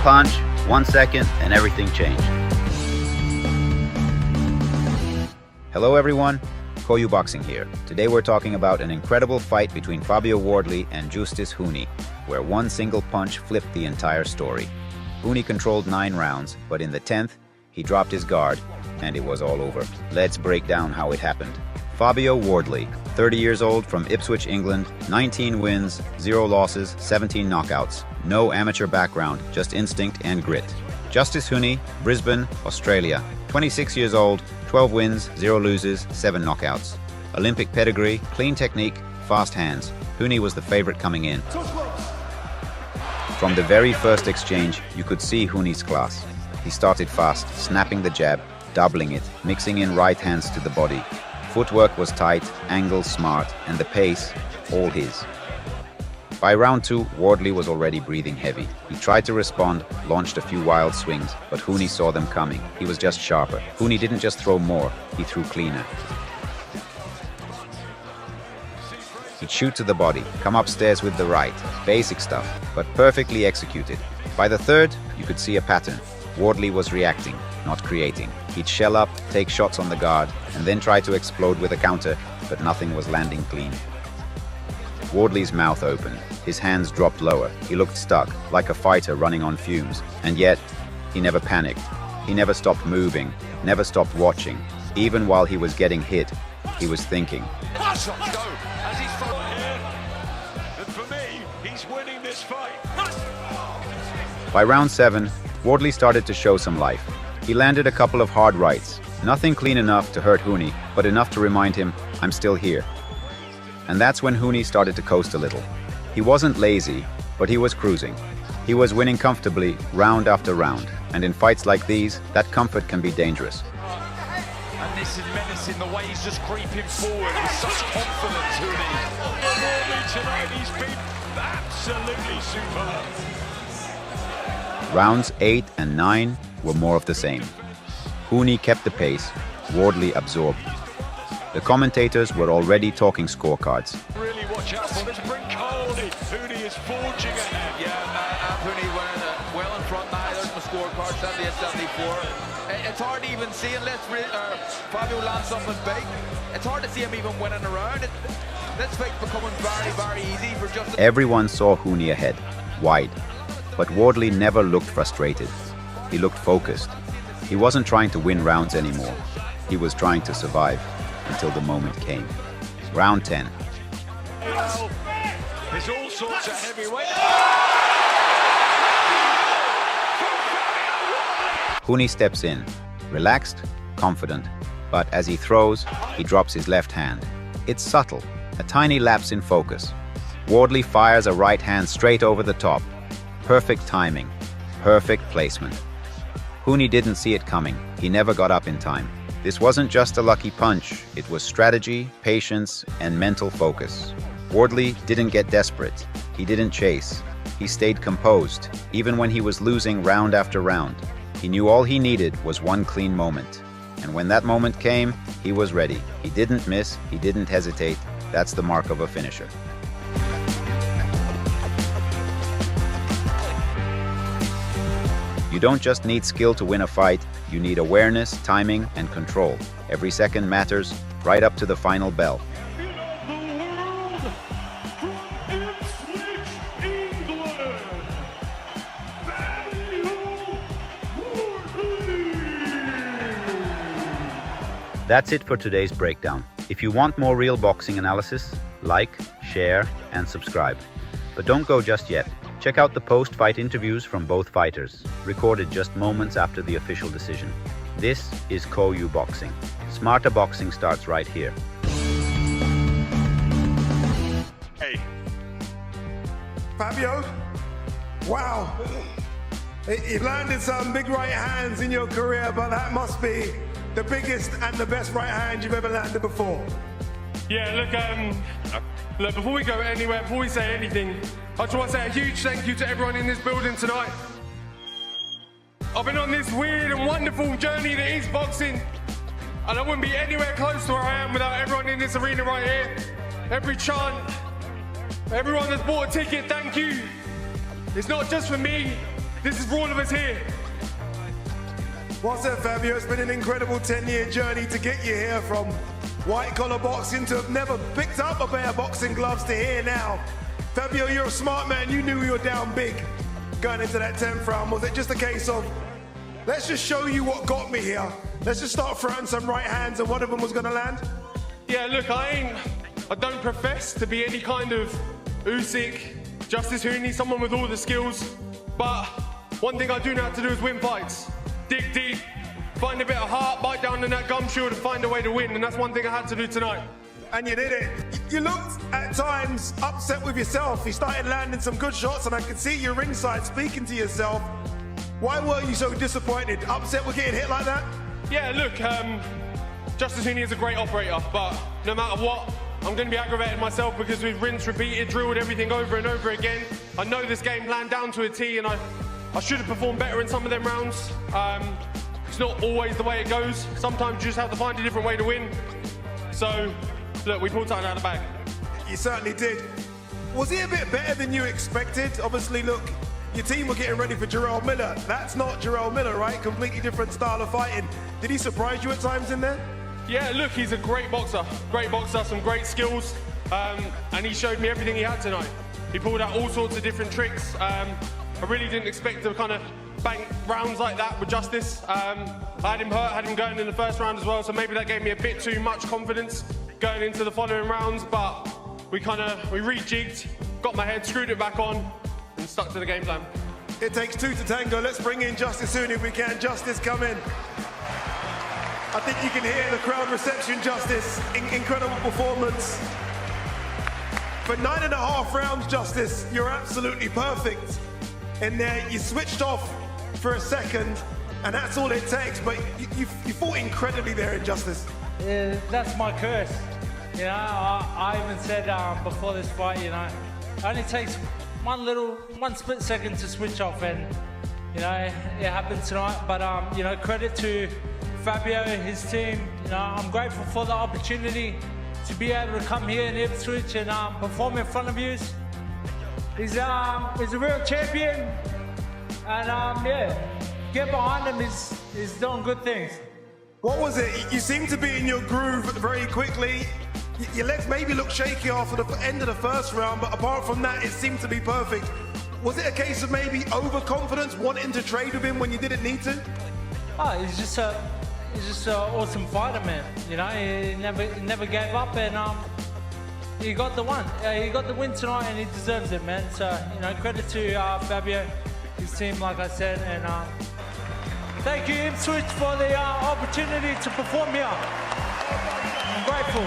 punch, 1 second, and everything changed. Hello everyone, KOYU Boxing here. Today we're talking about an incredible fight between Fabio Wardley and Justice Huni, where one single punch flipped the entire story. Huni controlled 9 rounds, but in the 10th, he dropped his guard, and it was all over. Let's break down how it happened. Fabio Wardley, 30 years old, from Ipswich, England, 19 wins, 0 losses, 17 knockouts. No amateur background, just instinct and grit. Justice Huni, Brisbane, Australia, 26 years old, 12 wins, 0 loses, 7 knockouts. Olympic pedigree, clean technique, fast hands. Huni was the favorite coming in. From the very first exchange, you could see Huni's class. He started fast, snapping the jab, doubling it, mixing in right hands to the body. Footwork was tight, angles smart, and the pace, all his. By round 2, Wardley was already breathing heavy. He tried to respond, launched a few wild swings, but Huni saw them coming. He was just sharper. Huni didn't just throw more, he threw cleaner. He'd shoot to the body, come upstairs with the right, basic stuff, but perfectly executed. By the 3rd, you could see a pattern. Wardley was reacting, not creating. He'd shell up, take shots on the guard, and then try to explode with a counter, but nothing was landing clean. Wardley's mouth opened. His hands dropped lower. He looked stuck, like a fighter running on fumes. And yet, he never panicked. He never stopped moving, never stopped watching. Even while he was getting hit, he was thinking. By round 7, Wardley started to show some life. He landed a couple of hard rights. Nothing clean enough to hurt Huni, but enough to remind him, I'm still here. And that's when Huni started to coast a little. He wasn't lazy, but he was cruising. He was winning comfortably, round after round. And in fights like these, that comfort can be dangerous. And this is menacing, the way he's just creeping forward with such confidence, Huni. Wardley tonight, he's been absolutely superb. Rounds 8 and 9 were more of the same. Huni kept the pace, Wardley absorbed. The commentators were already talking scorecards. Really watch out for this, bring Huni. Huni is forging ahead. Yeah, Huni well in front now. There's my scorecard, 78-74. It's hard to even see unless Fabio lands something big. It's hard to see him even winning a round. This fight's becoming very, very easy for Justice. Everyone saw Huni ahead, wide. But Wardley never looked frustrated. He looked focused. He wasn't trying to win rounds anymore. He was trying to survive until the moment came. Round 10. There's all sorts of heavyweight. Huni steps in, relaxed, confident, but as he throws, he drops his left hand. It's subtle, a tiny lapse in focus. Wardley fires a right hand straight over the top. Perfect timing, perfect placement. Huni didn't see it coming. He never got up in time. This wasn't just a lucky punch. It was strategy, patience, and mental focus. Wardley didn't get desperate. He didn't chase. He stayed composed, even when he was losing round after round. He knew all he needed was one clean moment. And when that moment came, he was ready. He didn't miss. He didn't hesitate. That's the mark of a finisher. You don't just need skill to win a fight, you need awareness, timing, and control. Every second matters, right up to the final bell. That's it for today's breakdown. If you want more real boxing analysis, like, share, and subscribe. But don't go just yet. Check out the post-fight interviews from both fighters, recorded just moments after the official decision. This is KOYU Boxing. Smarter boxing starts right here. Hey. Fabio, wow. You landed some big right hands in your career, but that must be the biggest and the best right hand you've ever landed before. Yeah, look, before we go anywhere, before we say anything, I just want to say a huge thank you to everyone in this building tonight. I've been on this weird and wonderful journey that is boxing, and I wouldn't be anywhere close to where I am without everyone in this arena right here. Every chant, everyone that's bought a ticket, thank you. It's not just for me, This is for all of us here. Well said, Fabio. It's been an incredible 10-year journey to get you here from white-collar boxing to have never picked up a pair of boxing gloves to here now. Fabio, you're a smart man. You knew you were down big going into that 10th round. Was it just a case of, let's just show you what got me here? Let's just start throwing some right hands and one of them was going to land? Yeah, look, I don't profess to be any kind of Usyk, Justice Huni, someone with all the skills, but one thing I do know how to do is win fights. Dig deep, find a bit of heart, bite down in that gum shield and find a way to win, and that's one thing I had to do tonight. And you did it. You looked at times upset with yourself. You started landing some good shots and I could see you ringside speaking to yourself. Why were you so disappointed? Upset with getting hit like that? Yeah, look, Justice Huni is a great operator, but no matter what, I'm going to be aggravated myself because we've rinsed, repeated, drilled everything over and over again. I know this game planned down to a T and I should have performed better in some of them rounds. It's not always the way it goes. Sometimes you just have to find a different way to win. So, look, we pulled something out of the bag. You certainly did. Was he a bit better than you expected? Obviously, look, your team were getting ready for Jarrell Miller. That's not Jarrell Miller, right? Completely different style of fighting. Did he surprise you at times in there? Yeah, look, he's a great boxer, some great skills, and he showed me everything he had tonight. He pulled out all sorts of different tricks. I really didn't expect to kind of bang rounds like that with Justice. I had him hurt, had him going in the first round as well, so maybe that gave me a bit too much confidence going into the following rounds, but we rejigged, got my head, screwed it back on, and stuck to the game plan. It takes two to tango. Let's bring in Justice Huni if we can. Justice, come in. I think you can hear the crowd reception, Justice. Incredible performance. For 9.5 rounds, Justice, you're absolutely perfect. In there, you switched off for a second, and that's all it takes, but you fought incredibly there in Justice. Yeah, that's my curse. You know, I even said before this fight, you know, it only takes one split second to switch off, and, you know, it happened tonight, but, you know, credit to Fabio and his team. You know, I'm grateful for the opportunity to be able to come here in Ipswich and perform in front of you. He's a real champion, and yeah, get behind him. He's doing good things. What was it? You seem to be in your groove very quickly. Your legs maybe look shaky after the end of the first round, but apart from that, it seemed to be perfect. Was it a case of maybe overconfidence, wanting to trade with him when you didn't need to? Oh, he's just an awesome fighter, man. You know, he never gave up, and he got the one. He got the win tonight, and he deserves it, man. So, you know, credit to Fabio, his team, like I said, and thank you, Ipswich, for the opportunity to perform here. I'm grateful.